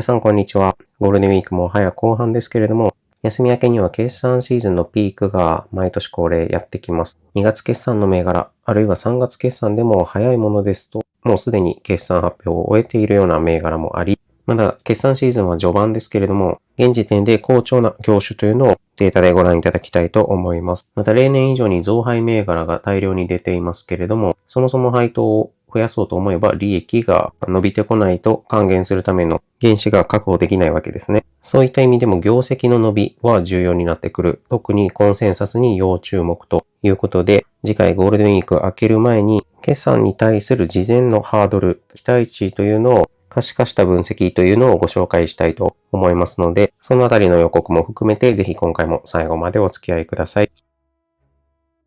皆さんこんにちは。ゴールデンウィークも早後半ですけれども、休み明けには決算シーズンのピークが毎年恒例やってきます。2月決算の銘柄、あるいは3月決算でも早いものですと、もうすでに決算発表を終えているような銘柄もあり、まだ決算シーズンは序盤ですけれども、現時点で好調な業種というのをデータでご覧いただきたいと思います。また例年以上に増配銘柄が大量に出ていますけれども、そもそも配当を増やそうと思えば利益が伸びてこないと還元するための原資が確保できないわけですね。そういった意味でも業績の伸びは重要になってくる。特にコンセンサスに要注目ということで、次回ゴールデンウィーク明ける前に決算に対する事前のハードル、期待値というのを可視化した分析というのをご紹介したいと思いますので、そのあたりの予告も含めてぜひ今回も最後までお付き合いください。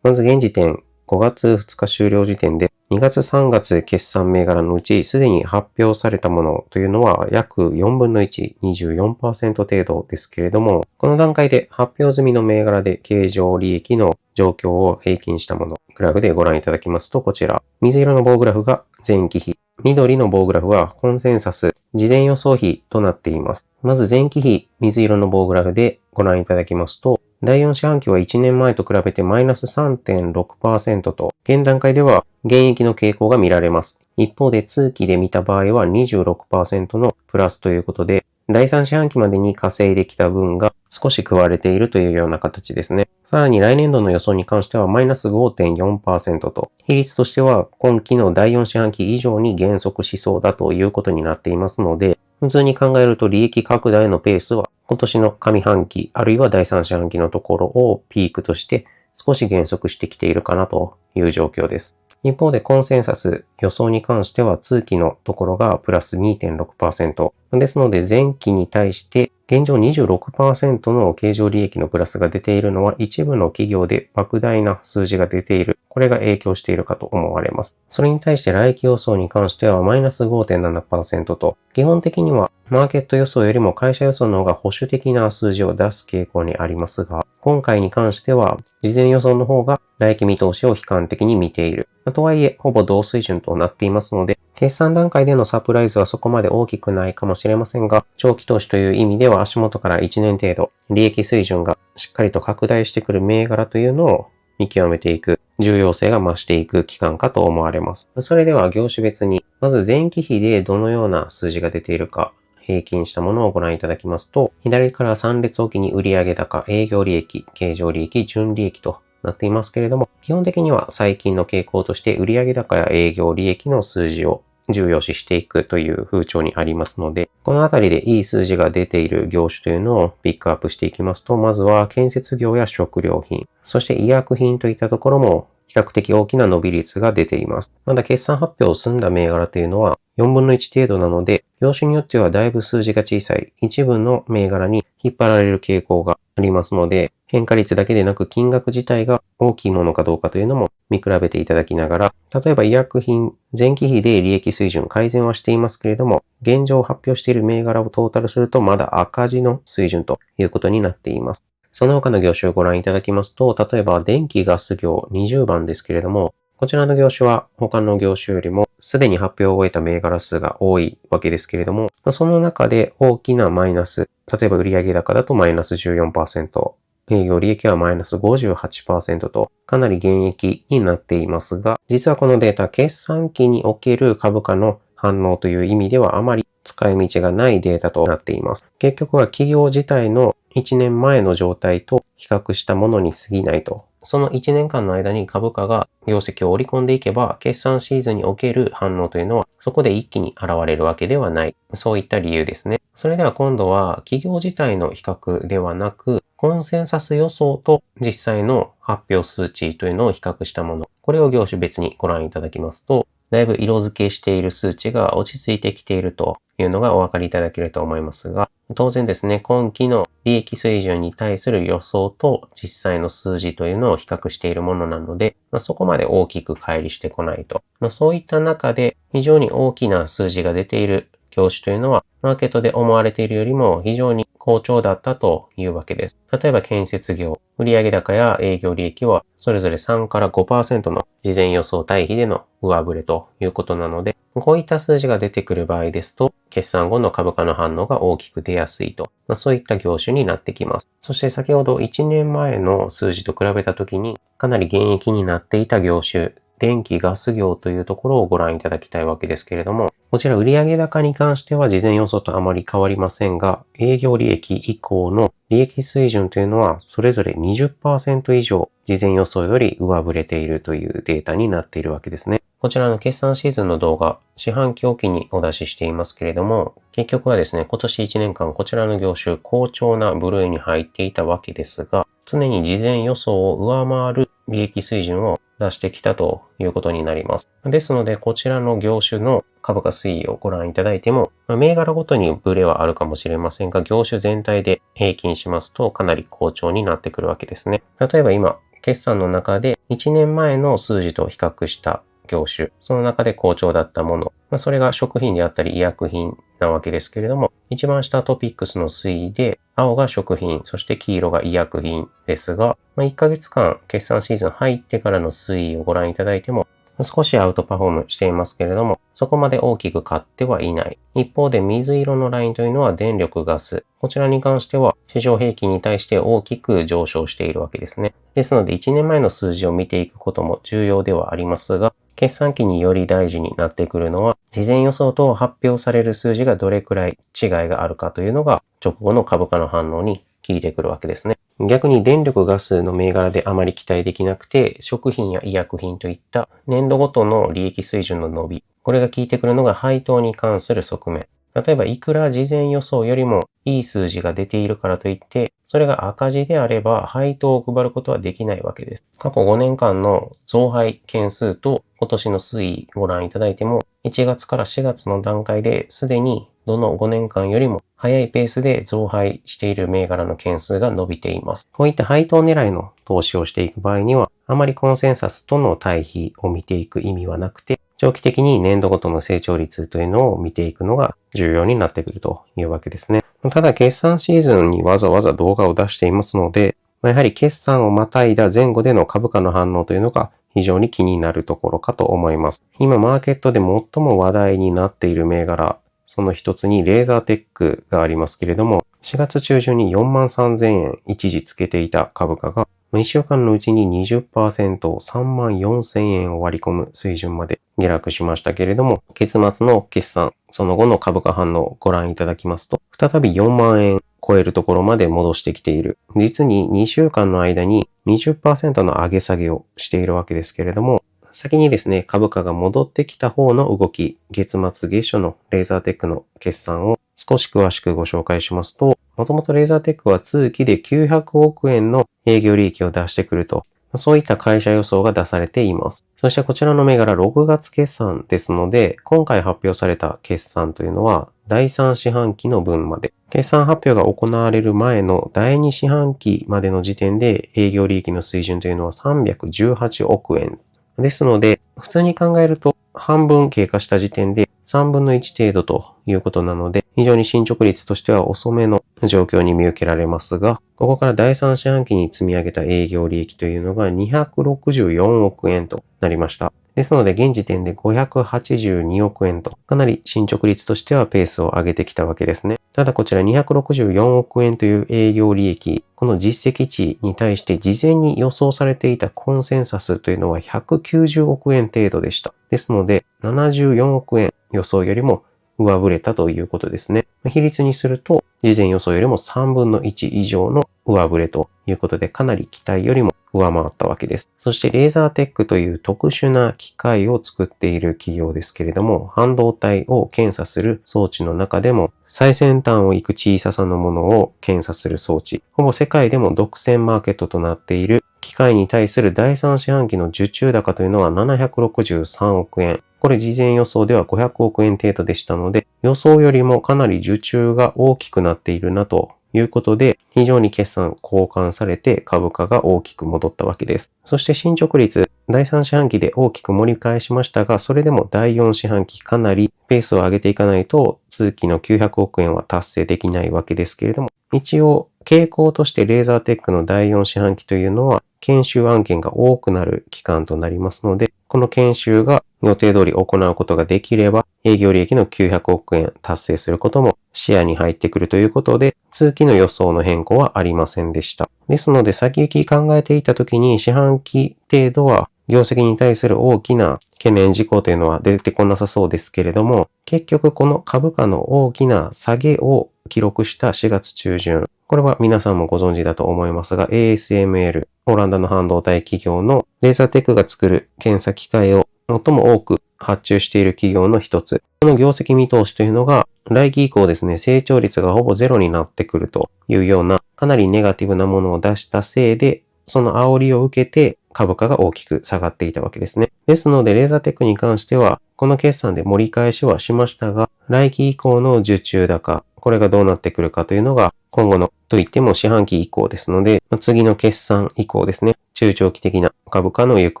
まず現時点、5月2日終了時点で2月3月決算銘柄のうちすでに発表されたものというのは約4分の1、24% 程度ですけれども、この段階で発表済みの銘柄で経常利益の状況を平均したもの、グラフでご覧いただきますとこちら、水色の棒グラフが前期比、緑の棒グラフはコンセンサス、事前予想比となっています。まず前期比、水色の棒グラフでご覧いただきますと、第4四半期は1年前と比べてマイナス 3.6% と、現段階では減益の傾向が見られます。一方で通期で見た場合は 26% のプラスということで、第3四半期までに稼いできた分が少し食われているというような形ですね。さらに来年度の予想に関してはマイナス 5.4% と、比率としては今期の第4四半期以上に減速しそうだということになっていますので、普通に考えると利益拡大のペースは今年の上半期あるいは第3四半期のところをピークとして少し減速してきているかなという状況です。一方でコンセンサス予想に関しては通期のところがプラス 2.6% ですので前期に対して現状 26% の経常利益のプラスが出ているのは一部の企業で莫大な数字が出ている。これが影響しているかと思われます。それに対して来期予想に関してはマイナス 5.7% と基本的にはマーケット予想よりも会社予想の方が保守的な数字を出す傾向にありますが、今回に関しては事前予想の方が来期見通しを悲観的に見ている。とはいえ、ほぼ同水準となっていますので、決算段階でのサプライズはそこまで大きくないかもしれませんが、長期投資という意味では足元から1年程度、利益水準がしっかりと拡大してくる銘柄というのを見極めていく、重要性が増していく期間かと思われます。それでは業種別に、まず前期比でどのような数字が出ているか、平均したものをご覧いただきますと、左から3列おきに売上高、営業利益、経常利益、純利益となっていますけれども、基本的には最近の傾向として売上高や営業利益の数字を重要視していくという風潮にありますので、このあたりでいい数字が出ている業種というのをピックアップしていきますと、まずは建設業や食料品、そして医薬品といったところも比較的大きな伸び率が出ています。まだ決算発表を済んだ銘柄というのは4分の1程度なので、業種によってはだいぶ数字が小さい一部の銘柄に引っ張られる傾向がありますので、変化率だけでなく金額自体が大きいものかどうかというのも見比べていただきながら、例えば医薬品、前期比で利益水準改善はしていますけれども、現状発表している銘柄をトータルするとまだ赤字の水準ということになっています。その他の業種をご覧いただきますと、例えば電気ガス業20番ですけれども、こちらの業種は他の業種よりもすでに発表を終えた銘柄数が多いわけですけれども、その中で大きなマイナス、例えば売上高だとマイナス 14%、営業利益はマイナス 58% とかなり減益になっていますが、実はこのデータ、決算期における株価の反応という意味ではあまり使い道がないデータとなっています。結局は企業自体の1年前の状態と比較したものに過ぎないと。その1年間の間に株価が業績を織り込んでいけば、決算シーズンにおける反応というのはそこで一気に現れるわけではない。そういった理由ですね。それでは今度は企業自体の比較ではなく、コンセンサス予想と実際の発表数値というのを比較したもの。これを業種別にご覧いただきますと、だいぶ色付けしている数値が落ち着いてきているというのがお分かりいただけると思いますが、当然ですね、今期の利益水準に対する予想と実際の数字というのを比較しているものなので、そこまで大きく乖離してこないと。そういった中で非常に大きな数字が出ている業種というのは、マーケットで思われているよりも非常に好調だったというわけです。例えば建設業、売上高や営業利益はそれぞれ3から 5% の事前予想対比での上振れということなので、こういった数字が出てくる場合ですと、決算後の株価の反応が大きく出やすいと、そういった業種になってきます。そして先ほど1年前の数字と比べたときに、かなり減益になっていた業種、電気ガス業というところをご覧いただきたいわけですけれども、こちら売上高に関しては事前予想とあまり変わりませんが、営業利益以降の利益水準というのはそれぞれ 20% 以上事前予想より上振れているというデータになっているわけですね。こちらの決算シーズンの動画、四半期おきにお出ししていますけれども、結局はですね、今年1年間こちらの業種好調な部類に入っていたわけですが、常に事前予想を上回る利益水準を出してきたということになります。ですので、こちらの業種の株価推移をご覧いただいても、銘柄ごとにブレはあるかもしれませんが、業種全体で平均しますとかなり好調になってくるわけですね。例えば今、決算の中で1年前の数字と比較した業種、その中で好調だったもの、それが食品であったり医薬品なわけですけれども、一番下トピックスの推移で、青が食品、そして黄色が医薬品ですが、1ヶ月間決算シーズン入ってからの推移をご覧いただいても、少しアウトパフォームしていますけれども、そこまで大きく買ってはいない。一方で水色のラインというのは電力ガス。こちらに関しては市場平均に対して大きく上昇しているわけですね。ですので1年前の数字を見ていくことも重要ではありますが、決算期により大事になってくるのは、事前予想と発表される数字がどれくらい違いがあるかというのが、直後の株価の反応に効いてくるわけですね。逆に電力ガスの銘柄であまり期待できなくて、食品や医薬品といった年度ごとの利益水準の伸び、これが効いてくるのが配当に関する側面。例えばいくら事前予想よりもいい数字が出ているからといって、それが赤字であれば配当を配ることはできないわけです。過去5年間の増配件数と今年の推移ご覧いただいても、1月から4月の段階ですでにどの5年間よりも早いペースで増配している銘柄の件数が伸びています。こういった配当狙いの投資をしていく場合には、あまりコンセンサスとの対比を見ていく意味はなくて、長期的に年度ごとの成長率というのを見ていくのが重要になってくるというわけですね。ただ決算シーズンにわざわざ動画を出していますので、やはり決算をまたいだ前後での株価の反応というのが非常に気になるところかと思います。今マーケットで最も話題になっている銘柄、その一つにレーザーテックがありますけれども、4月中旬に43,000円一時つけていた株価が1週間のうちに 20% 34,000円を割り込む水準まで下落しましたけれども、月末の決算、その後の株価反応をご覧いただきますと、再び4万円超えるところまで戻してきている。実に2週間の間に 20% の上げ下げをしているわけですけれども、先にですね、株価が戻ってきた方の動き、月末月初のレーザーテックの決算を少し詳しくご紹介しますと、もともとレーザーテックは通期で900億円の営業利益を出してくると、そういった会社予想が出されています。そしてこちらの銘柄6月決算ですので、今回発表された決算というのは第3四半期の分まで、決算発表が行われる前の第2四半期までの時点で営業利益の水準というのは318億円。ですので、普通に考えると半分経過した時点で3分の1程度ということなので、非常に進捗率としては遅めの状況に見受けられますが、ここから第3四半期に積み上げた営業利益というのが264億円となりました。ですので、現時点で582億円と、かなり進捗率としてはペースを上げてきたわけですね。ただこちら264億円という営業利益、この実績値に対して事前に予想されていたコンセンサスというのは190億円程度でした。ですので、74億円予想よりも上振れたということですね。比率にすると、事前予想よりも3分の1以上の上振れということで、かなり期待よりも上回ったわけです。そしてレーザーテックという特殊な機械を作っている企業ですけれども、半導体を検査する装置の中でも最先端を行く小ささのものを検査する装置、ほぼ世界でも独占マーケットとなっている機械に対する第3四半期の受注高というのは763億円。これ事前予想では500億円程度でしたので、予想よりもかなり受注が大きくなっているなということで、非常に決算交換されて株価が大きく戻ったわけです。そして進捗率、第3四半期で大きく盛り返しましたが、それでも第4四半期かなりペースを上げていかないと、通期の900億円は達成できないわけですけれども、一応傾向としてレーザーテックの第4四半期というのは、研修案件が多くなる期間となりますので、この研修が予定通り行うことができれば、営業利益の900億円達成することも視野に入ってくるということで、通期の予想の変更はありませんでした。ですので、先行き考えていた時に四半期程度は業績に対する大きな懸念事項というのは出てこなさそうですけれども、結局この株価の大きな下げを記録した4月中旬、これは皆さんもご存知だと思いますが、ASML、オランダの半導体企業のレーザーテックが作る検査機械を最も多く発注している企業の一つ。この業績見通しというのが、来期以降ですね、成長率がほぼゼロになってくるというような、かなりネガティブなものを出したせいで、その煽りを受けて株価が大きく下がっていたわけですね。ですので、レーザーテックに関しては、この決算で盛り返しはしましたが、来期以降の受注高、これがどうなってくるかというのが、今後のといっても四半期以降ですので、次の決算以降ですね、中長期的な株価の行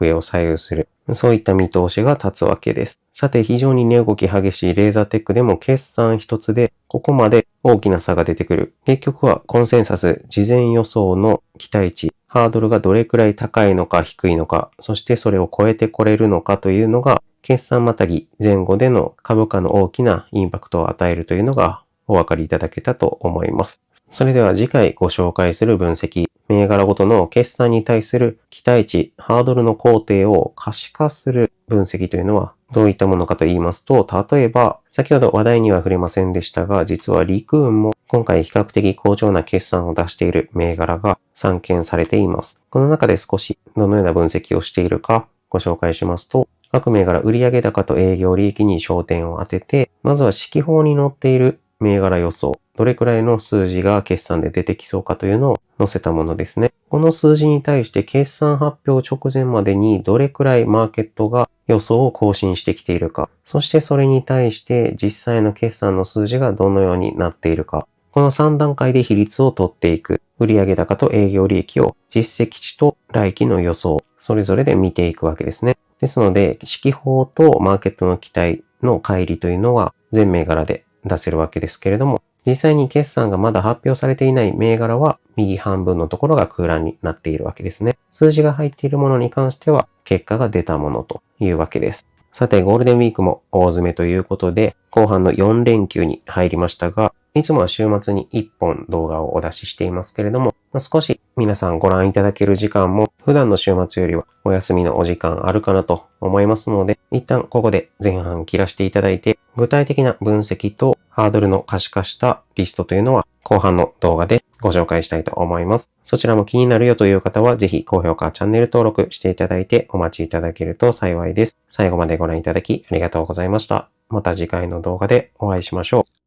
方を左右する、そういった見通しが立つわけです。さて、非常に値動き激しいレーザーテックでも決算一つで、ここまで大きな差が出てくる。結局はコンセンサス、事前予想の期待値、ハードルがどれくらい高いのか低いのか、そしてそれを超えてこれるのかというのが、決算またぎ前後での株価の大きなインパクトを与えるというのがお分かりいただけたと思います。それでは次回ご紹介する分析、銘柄ごとの決算に対する期待値、ハードルの工程を可視化する分析というのはどういったものかと言いますと、例えば先ほど話題には触れませんでしたが、実は陸運も今回比較的好調な決算を出している銘柄が散見されています。この中で少しどのような分析をしているかご紹介しますと、各銘柄売上高と営業利益に焦点を当てて、まずは指揮法に載っている銘柄予想、どれくらいの数字が決算で出てきそうかというのを載せたものですね。この数字に対して決算発表直前までにどれくらいマーケットが予想を更新してきているか、そしてそれに対して実際の決算の数字がどのようになっているか、この3段階で比率を取っていく、売上高と営業利益を実績値と来期の予想、それぞれで見ていくわけですね。ですので、指揮法とマーケットの期待の乖離というのは全銘柄で出せるわけですけれども、実際に決算がまだ発表されていない銘柄は右半分のところが空欄になっているわけですね。数字が入っているものに関しては結果が出たものというわけです。さて、ゴールデンウィークも大詰めということで、後半の4連休に入りましたが、いつもは週末に1本動画をお出ししていますけれども、少し皆さんご覧いただける時間も普段の週末よりはお休みのお時間あるかなと思いますので、一旦ここで前半切らしていただいて、具体的な分析とハードルの可視化したリストというのは後半の動画でご紹介したいと思います。そちらも気になるよという方はぜひ高評価、チャンネル登録していただいてお待ちいただけると幸いです。最後までご覧いただきありがとうございました。また次回の動画でお会いしましょう。